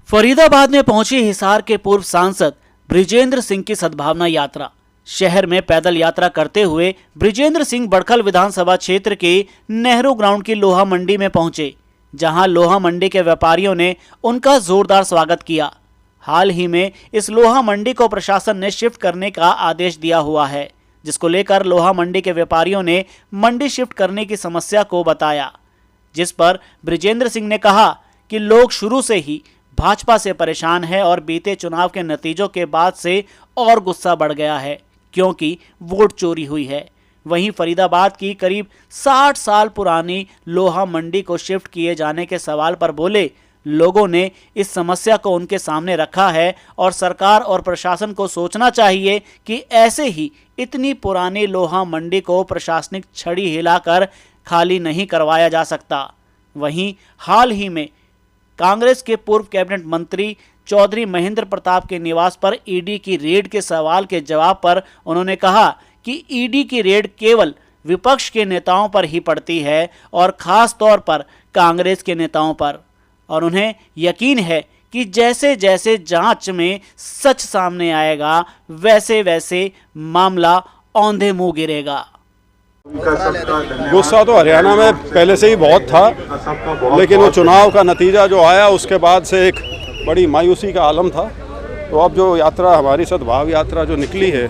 फरीदाबाद में पहुंची हिसार के पूर्व सांसद बृजेंद्र सिंह की सद्भावना यात्रा। शहर में पैदल यात्रा करते हुए बृजेंद्र सिंह बड़खल विधानसभा क्षेत्र के नेहरू ग्राउंड की लोहा मंडी में पहुंचे, जहां लोहा मंडी के व्यापारियों ने उनका जोरदार स्वागत किया। हाल ही में इस लोहा मंडी को प्रशासन ने शिफ्ट करने का आदेश दिया हुआ है, जिसको लेकर लोहा मंडी के व्यापारियों ने मंडी शिफ्ट करने की समस्या को बताया, जिस पर बृजेंद्र सिंह ने कहा कि लोग शुरू से ही भाजपा से परेशान है और बीते चुनाव के नतीजों के बाद से और गुस्सा बढ़ गया है, क्योंकि वोट चोरी हुई है। वहीं फरीदाबाद की करीब 60 साल पुरानी लोहा मंडी को शिफ्ट किए जाने के सवाल पर बोले, लोगों ने इस समस्या को उनके सामने रखा है और सरकार और प्रशासन को सोचना चाहिए कि ऐसे ही इतनी पुरानी लोहा मंडी को प्रशासनिक छड़ी हिलाकर खाली नहीं करवाया जा सकता। वहीं हाल ही में कांग्रेस के पूर्व कैबिनेट मंत्री चौधरी महेंद्र प्रताप के निवास पर ईडी की रेड के सवाल के जवाब पर उन्होंने कहा कि ईडी की रेड केवल विपक्ष के नेताओं पर ही पड़ती है और खास तौर पर कांग्रेस के नेताओं पर, और उन्हें यकीन है कि जैसे जैसे जांच में सच सामने आएगा वैसे वैसे मामला औंधे मुंह गिरेगा। गुस्सा तो हरियाणा में पहले से ही बहुत था, लेकिन वो चुनाव का नतीजा जो आया उसके बाद से एक बड़ी मायूसी का आलम था। तो अब जो यात्रा हमारी सद्भाव यात्रा जो निकली है,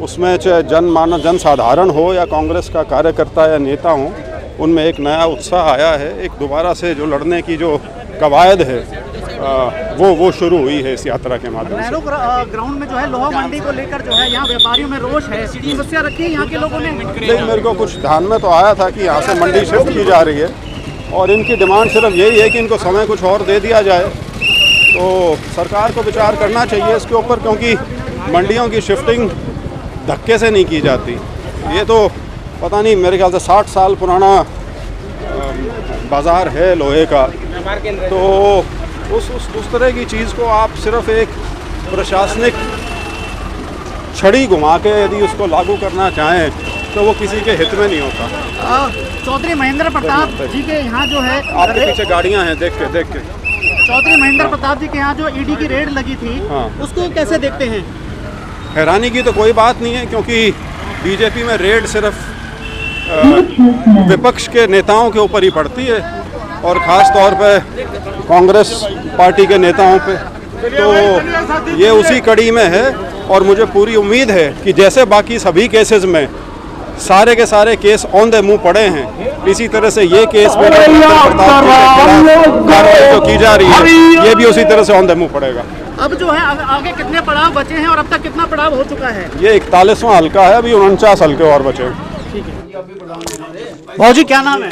उसमें चाहे जन साधारण हो या कांग्रेस का कार्यकर्ता या नेता हो, उनमें एक नया उत्साह आया है। एक दोबारा से जो लड़ने की जो कवायद है वो शुरू हुई है इस यात्रा के माध्यम से। नेहरू ग्राउंड में जो है लोहा मंडी को लेकर जो है यहाँ व्यापारियों में रोष है, समस्या रखी है यहाँ के लोगों ने। नहीं, मेरे को कुछ ध्यान में तो आया था कि यहाँ से मंडी शिफ्ट की जा रही है और इनकी डिमांड सिर्फ यही है कि इनको समय कुछ और दे दिया जाए। तो सरकार को विचार करना चाहिए इसके ऊपर, क्योंकि मंडियों की शिफ्टिंग धक्के से नहीं की जाती। ये तो पता नहीं, मेरे ख्याल से 60 साल पुराना बाज़ार है लोहे का। तो उस तरह की चीज़ को आप सिर्फ एक प्रशासनिक छड़ी घुमा के यदि उसको लागू करना चाहें तो वो किसी के हित में नहीं होता। चौधरी महेंद्र प्रताप जी के यहाँ जो है, आपके पीछे गाड़ियाँ हैं, देख के चौधरी महेंद्र प्रताप जी के यहाँ जो ईडी की रेड लगी थी, उसको कैसे देखते हैं? हैरानी की तो कोई बात नहीं है, क्योंकि बीजेपी में रेड सिर्फ विपक्ष के नेताओं के ऊपर ही पड़ती है और ख़ास तौर पे कांग्रेस पार्टी के नेताओं पे। तो ये उसी कड़ी में है और मुझे पूरी उम्मीद है कि जैसे बाकी सभी केसेस में सारे के सारे केस ऑन द मुंह पड़े हैं, इसी तरह से ये केस में कार्रवाई जो की जा रही है ये भी उसी तरह से ऑन द मुंह पड़ेगा। अब जो है आगे कितने पड़ाव बचे हैं और अब तक कितना पड़ाव हो चुका है? ये 41वां हल्का है, अभी 49 हल्के और बचे हैं। भाजी क्या नाम है?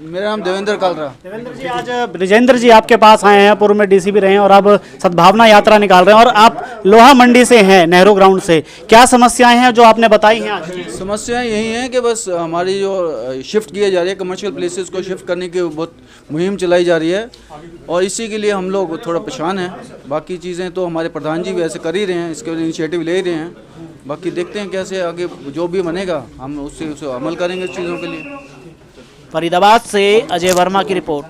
मेरा नाम देवेंद्र कालरा। देवेंद्र जी, आज बृजेंद्र जी आपके पास आए हैं, पूर्व में डीसीपी रहे हैं और अब सद्भावना यात्रा निकाल रहे हैं और आप लोहा मंडी से हैं, नेहरू ग्राउंड से। क्या समस्याएं हैं जो आपने बताई हैं आज? समस्याएं यही हैं कि बस हमारी जो शिफ्ट किए जा रही है, कमर्शियल प्लेसेस को शिफ्ट करने की बहुत मुहिम चलाई जा रही है और इसी के लिए हम लोग थोड़ा परेशान हैं। बाकी चीज़ें तो हमारे प्रधान जी भी ऐसे कर ही रहे हैं, इसके इनिशिएटिव ले ही रहे हैं। बाकी देखते हैं कैसे आगे जो भी बनेगा हम उसे अमल करेंगे चीज़ों के लिए। फरीदाबाद से अजय वर्मा की रिपोर्ट।